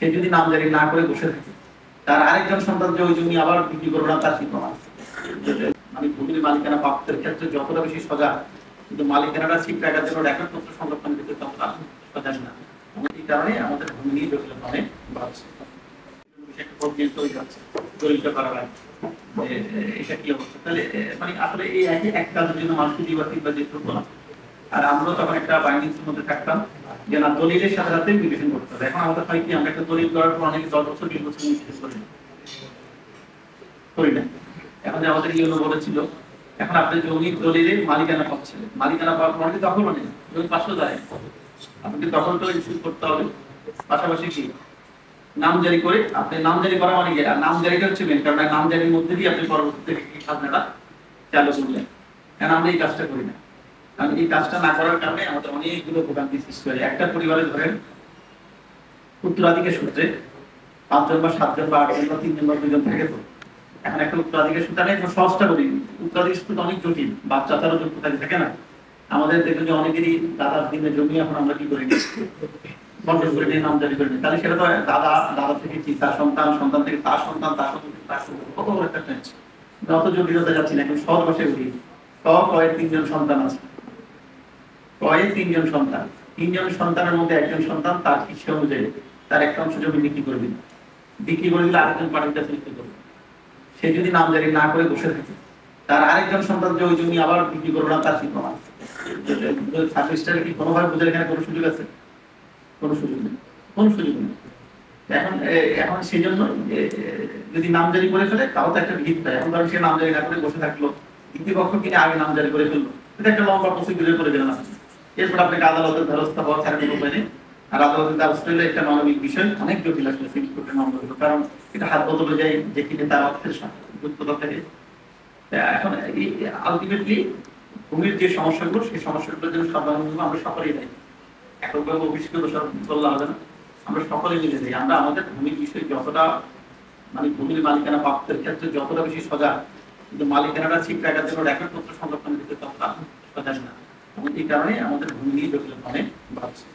সে যদি নামজারি না করে বসে থাকে, তার আরেকজন সন্তান যে ওই জমি আবার বিক্রি করবে না তার কি প্রমাণ? মানে ভূমির মালিকানা প্রাপ্তের ক্ষেত্রে যতটা বেশি সজাগ, কিন্তু মালিকানাটা ঠিক রাখার জন্য রেকর্ডপত্র সংরক্ষণ করতে ততটা সজাগ না। এই কারণে আমাদের ভূমি নিয়ে জটিলতা অনেক বাড়ছে। আসলে এই এক কাজের জন্য মানুষকে দিবাতিক বা যেত না। আর আমরা তখন একটা বাইন্ডিংসের মধ্যে থাকতাম যে না, দলিলের সাথে সাথে মিউটেশন করতে হবে। এখন আমাদের হয় কি, আমরা একটা দলিল করার পর অনেকে 10 বছর 20 বছর মিউটেশন করি না। এখন যে আমাদের ইউনো বলেছিল, এখন আপনি জমির দলিলে মালিকানা পাচ্ছেন, মালিকানা পাওয়ার পর দখল নেই, জমি পাশে যায়, আপনাকে দখলটা ইস্যু করতে হবে। পাশাপাশি কি নামজারি করে, আপনি নামজারি করা মানে কি, আর নামজারিটা হচ্ছে মেন কারণ। নামজারির মধ্যে দিয়ে আপনি পরবর্তীতে কি খাজনাটা চালু করলেন। কারণ আমরা এই কাজটা করি না। কারণ এই কাজটা না করার কারণে আমাদের অনেকগুলো ভোগান্তি সৃষ্টি হয়। একটা পরিবারে ধরেন উত্তরাধিকার সূত্রে 5 জন বা 7 জন বা 8 জন বা 3 জন বা 2 জন থাকে। তো এখন একটা উত্তরাধিকার সূত্র নেই, সহজটা বলি, উত্তরাধিকার সূত্র অনেক জটিল, বাচ্চা তারও যোগ্য থাকে না। আমাদের দেখবেন যে অনেকেরই দাদার দিনের জমি এখন আমরা কি করি, বন্টন করে নিয়ে নামজারি করে নিই। তাহলে সেটা তো দাদা থেকে কি তার সন্তান, সন্তান থেকে তার সন্তান, তার সন্তান থেকে তার সন্তান, কত বড় একটা টেন্স। অত জটিলতা যাচ্ছি না, কিন্তু সহজ ভাষায় বলি, কয়ের 3 জন সন্তান আছে, কয়ের 3 জন সন্তান, 3 জন সন্তানের মধ্যে একজন সন্তান তার ইচ্ছা অনুযায়ী তার একটা অংশ জমি বিক্রি করে দিল, বিক্রি করে দিলে আরেকজন পার্টির কাছে বিক্রি করবে। সে যদি নামজারি না করে বসে থাকে, তার আরেকজন সন্তান যে ওই জমি আবার বিক্রি করবে না তার কি প্রমাণ? সার্ভিসটাকে কি কোনোভাবে বোঝার এখানে কোনো সুযোগ আছে? কোনো সুযোগ নেই, কোনো সুযোগ নেই। এখন সেই জন্য যদি নামজারি করে ফেলে তাও তো একটা ভিত পায়। এখন ধরুন সে নামজারি না করে বসে থাকলো, কর্তৃপক্ষ কিনে আগে নামজারি করে ফেললো, এটা একটা লম্বা প্রসিডিউরে করে দিলেন আপনি। এরপর আপনাকে আদালতের ব্যবস্থা হওয়া ছাড়া কোনো উপায় নেই। আর আদালতের ব্যবস্থা হলে একটা মানবিক বিষয়, অনেক জটিল আসলে সিভিল কোর্টে মামলা হলো, কারণ এটা হাত বদলে যায় যে কিনে তার অর্থের যুক্ততা থাকে। এখন আলটিমেটলি ভূমির যে সমস্যাগুলো, সেই সমস্যাগুলোর জন্য সাধারণ আমরা সকলেই দায়ী। এককভাবে অফিসকে দোষারোপ করলে হবে না, আমরা সকলে মিলে যাই। আমরা আমাদের ভূমির বিষয়ে যতটা, মানে ভূমির মালিকানা প্রাপ্তের ক্ষেত্রে যতটা বেশি সজাগ, কিন্তু মালিকানাটা ঠিক রাখার জন্য রেকর্ডপত্র সংরক্ষণ করতে ততটা সজাগ না। এবং এই কারণে আমাদের ভূমি নিয়ে জটিলতা অনেক বাড়ছে।